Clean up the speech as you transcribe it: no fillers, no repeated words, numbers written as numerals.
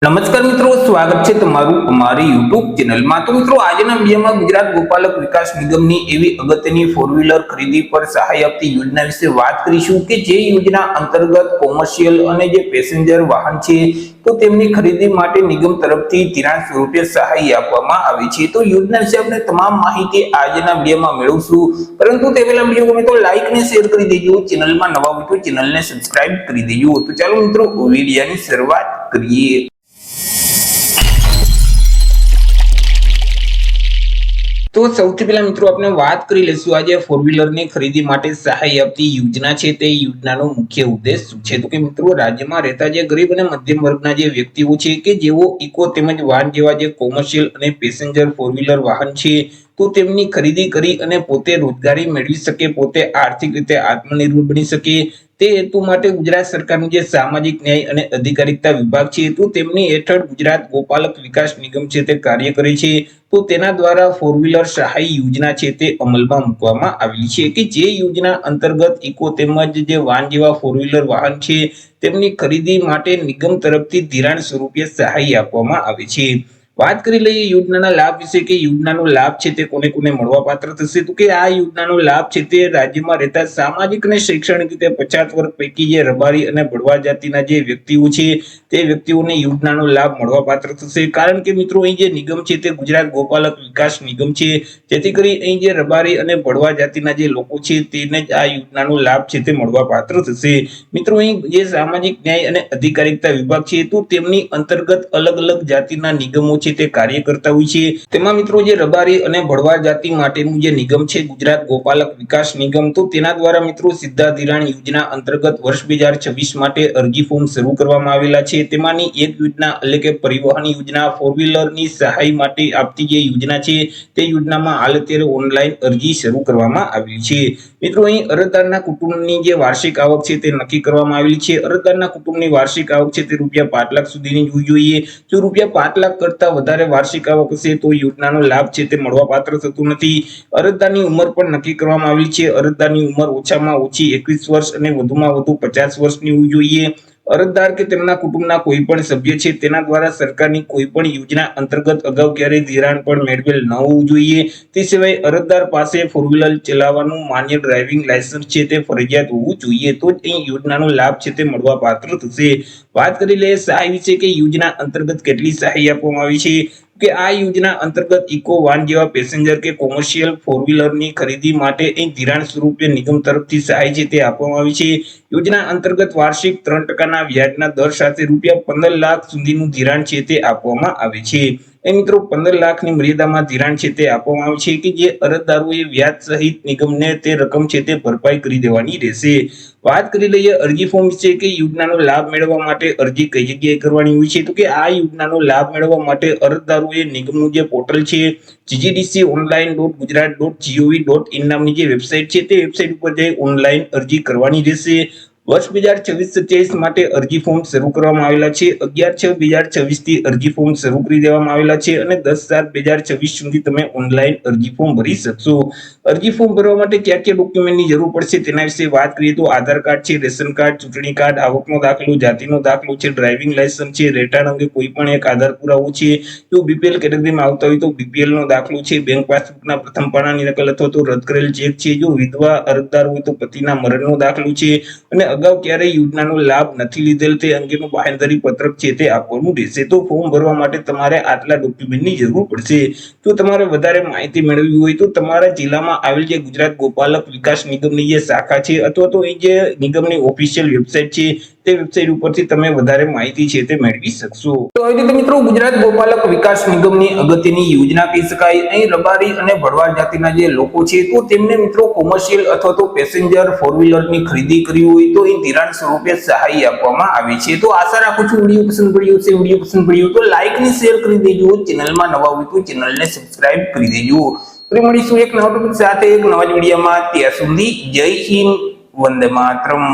નમસ્કાર મિત્રો, સ્વાગત છે તમારું અમારી યુટ્યુબ ચેનલમાં। તો મિત્રો, આજના વિડીયોમાં ગુજરાત ગોપાલક વિકાસ નિગમની એવી અગત્યની ફોર વ્હીલર ખરીદી પર સહાય આપતી યોજના વિશે વાત કરીશું કે જે યોજના અંતર્ગત કોમર્શિયલ અને જે પેસેન્જર વાહન છે તો તેમની ખરીદી માટે નિગમ તરફથી ધિરાણ સ્વરૂપે સહાય આપવામાં આવે છે। તો યોજના વિશે આપણે તમામ માહિતી આજના વિડીયોમાં મેળવશું, પરંતુ તે પહેલા વિડીયો ગમે તો લાઈક ને શેર કરી દેજો, ચેનલમાં નવા હોય તો ચેનલને સબસ્ક્રાઇબ કરી દેજો। તો ચાલો મિત્રો, વિડીયોની શરૂઆત કરીએ। તો સૌથી પહેલા મિત્રો આપણે વાત કરી લઈશું આજે ફોર વ્હીલર ની ખરીદી માટે સહાય આપતી યોજના છે તે યોજનાનો મુખ્ય ઉદ્દેશ શું છે। તો કે મિત્રો, રાજ્યમાં રહેતા જે ગરીબ અને મધ્યમ વર્ગના જે વ્યક્તિઓ છે કે જેઓ ઇકો તેમજ વાન જેવા જે કોમર્શિયલ અને પેસેન્જર ફોર વ્હીલર વાહન છે તો તેમની ખરીદી કરી અને પોતે રોજગારી મેળવી શકે, પોતે આર્થિક રીતે આત્મનિર્ભર બની શકે તે હેતુ માટે ગુજરાત સરકારનું જે સામાજિક ન્યાય અને અધિકારિતા વિભાગ છે તો તેમની હેઠળ ગુજરાત ગોપાલક વિકાસ નિગમ છે તે કાર્ય કરે છે। તો તેના દ્વારા ફોર વ્હીલર સહાય યોજના છે તે અમલમાં મૂકવામાં આવેલી છે કે જે યોજના અંતર્ગત ઇકો તેમજ જે વાન જેવા ફોર વ્હીલર વાહન છે તેમની ખરીદી માટે નિગમ તરફથી ધિરાણ સ્વરૂપે સહાય આપવામાં આવે છે। વાત કરી લઈએ યોજનાના લાભ વિશે કે યોજનાનો લાભ છે તે કોને કોને મળવા પાત્ર થશે। તો કે આ યોજનાનો લાભ છે તે રાજ્યમાં રહેતા સામાજિક અને શૈક્ષણિક રીતે પછાત વર્ગ પૈકી જે રબારી અને ભડવા જાતિના જે વ્યક્તિઓ છે તે વ્યક્તિઓને યોજનાનો લાભ મળવા પાત્ર થશે। કારણ કે મિત્રો, અહીં જે નિગમ છે તે ગુજરાત ગોપાલક વિકાસ નિગમ છે, જેથી કરી અહીં જે રબારી અને ભડવા જાતિના જે લોકો છે તેને જ આ યોજનાનો લાભ છે તે મળવા પાત્ર થશે। મિત્રો, અહીં જે સામાજિક ન્યાય અને અધિકારિતા વિભાગ છે તો તેમની અંતર્ગત અલગ અલગ જાતિના નિગમો છે તે કાર્ય કરતા હોય છે। તેમાં મિત્રો જે રબારી અને ભડવા જાતિ માટેનું જે નિગમ છે ગુજરાત ગોપાલક વિકાસ નિગમ, તો તેના દ્વારા મિત્રો સીધા ધિરાણ યોજના અંતર્ગત વર્ષ 2026 માટે અરજી ફોર્મ શરૂ કરવામાં આવેલા છે। તેમાંની એક યોજના એટલે કે પરિવહન યોજના ફોર વ્હીલર ની સહાય માટે આપતી જે યોજના છે તે યોજનામાં હાલ અત્યારે ઓનલાઈન અરજી શરૂ કરવામાં આવી છે। મિત્રો, અહીં અરજદારના કુટુંબની જે વાર્ષિક આવક છે તે નક્કી કરવામાં આવેલી છે। અરજદારના કુટુંબની વાર્ષિક આવક છે તે રૂપિયા 5 લાખ સુધીની હોવી જોઈએ। જો રૂપિયા 5 લાખ કરતા વધારે વાર્ષિક આવક હશે તો યોજનાનો લાભ છે તે મળવા પાત્ર થતું નથી। અરજદારની ઉંમર પણ નક્કી કરવામાં આવેલી છે। અરજદારની ઉંમર ઓછામાં ઓછી 21 વર્ષ અને વધુમાં વધુ 50 વર્ષની હોવી જોઈએ। અરજદાર કે તેમના કુટુંબના કોઈ પણ સભ્ય છે તેના દ્વારા સરકારની કોઈ પણ યોજના અંતર્ગત અગાઉ ક્યારેય ધિરાણ પણ મેળવેલ ન હોવું જોઈએ। તે સિવાય અરજદાર પાસે ફોર વ્હીલર ચલાવવાનું માન્ય ડ્રાઇવિંગ લાયસન્સ છે તે ફરજિયાત હોવું જોઈએ, તો જ અહીં યોજનાનો લાભ છે તે મળવા પાત્ર થશે। વાત કરી લઈએ સહાય વિશે કે યોજના અંતર્ગત કેટલી સહાય આપવામાં આવી છે। કે આ યોજના અંતર્ગત ઇકો વાન જેવા પેસેન્જર કે કોમર્શિયલ ફોર વ્હીલર ની ખરીદી માટે અહીં ધિરાણ સ્વરૂપે નિગમ તરફથી સહાય છે તે આપવામાં આવી છે। યોજના અંતર્ગત વાર્ષિક 3% વ્યાજના દર સાથે રૂપિયા 15 લાખ સુધીનું ધિરાણ છે તે આપવામાં આવે છે। એ મિત્રો, 15 લાખની મર્યાદામાં ધિરાણ છે તે આપવામાં આવે છે કે જે અરજદારોએ વ્યાજ સહિત નિગમને તે રકમ છે તે ભરપાઈ કરી દેવાની રહેશે। વાત કરી લઈએ અરજી ફોર્મ વિશે કે યોજનાનો લાભ મેળવવા માટે અરજી કઈ જગ્યાએ કરવાની હોય છે। તો કે આ યોજનાનો લાભ મેળવવા માટે અરજદારોએ નિગમનું જે પોર્ટલ છે ggdconline.gujarat.gov.in નામની જે વેબસાઇટ છે તે વેબસાઇટ ઉપર જઈ ઓનલાઈન અરજી કરવાની રહેશે। વર્ષ 2026-27 માટે અરજી ફોર્મ શરૂ કરવામાં આવેલા છે। 11/6/2026 થી અરજી ફોર્મ શરૂ કરી દેવામાં આવેલા છે અને 10/7/2026 સુધી તમે ઓનલાઈન અરજી ફોર્મ ભરી શકશો। અરજી ફોર્મ ભરવા માટે કયા કયા ડોક્યુમેન્ટની જરૂર પડશે તેના વિશે વાત કરીએ તો આધાર કાર્ડ છે, રેશન કાર્ડ, ચૂંટણી કાર્ડ, આવકનો દાખલો, જાતિનો દાખલો છે, ડ્રાઇવિંગ લાયસન્સ છે, રહેઠાણ અંગે કોઈ પણ એક આધાર પુરાવો છે, જો બીપીએલ કેટેગરીમાં આવતા હોય તો બીપીએલ નો દાખલો છે, બેંક પાસબુકના પ્રથમ પાનાની નકલ અથવા તો રદ કરેલ ચેક છે, જો વિધવા અરજદાર હોય તો પતિના મરણનો દાખલો છે અને અગાઉ ક્યારેય યોજનાનો લાભ નથી લીધેલ તે અંગેનું બાંહેધરી પત્રક છે તે આપવાનું રહેશે। તો ફોર્મ ભરવા માટે તમારે આટલા ડોક્યુમેન્ટની જરૂર પડશે। જો તમારે વધારે માહિતી મેળવવી હોય તો તમારા જિલ્લામાં આવેલ જે ગુજરાત ગોપાલક વિકાસ નિગમની જે શાખા છે અથવા તો અહીં જે નિગમની ઓફિશિયલ વેબસાઇટ છે તે વેબસાઇટ ઉપરથી તમે વધારે માહિતી છે તે મેળવી શકશો। તો આવી રીતે મિત્રો, ગુજરાત ગોપાલક વિકાસ નિગમની અગત્યની યોજના કહી શકાય। અહીં રબારી અને ભરવાડ જાતિના જે લોકો છે તો તેમને મિત્રો કોમર્શિયલ અથવા તો પેસેન્જર ફોર વ્હીલર ની ખરીદી કરવી હોય તો અહીં ધિરાણ સ્વરૂપે સહાય આપવામાં આવે છે। તો આશા રાખું છું વિડીયો પસંદ પડ્યો હશે। વિડીયો પસંદ પડ્યો તો લાઈક ને શેર કરી દેજો, ચેનલમાં નવા હોય તો ચેનલને સબસ્ક્રાઇબ કરી દેજો। ફરી મળીશું એક નવા ટોપિક સાથે એક નવા જ વિડીયોમાં। ત્યાં સુધી જય હિન્દ, વંદે માતરમ।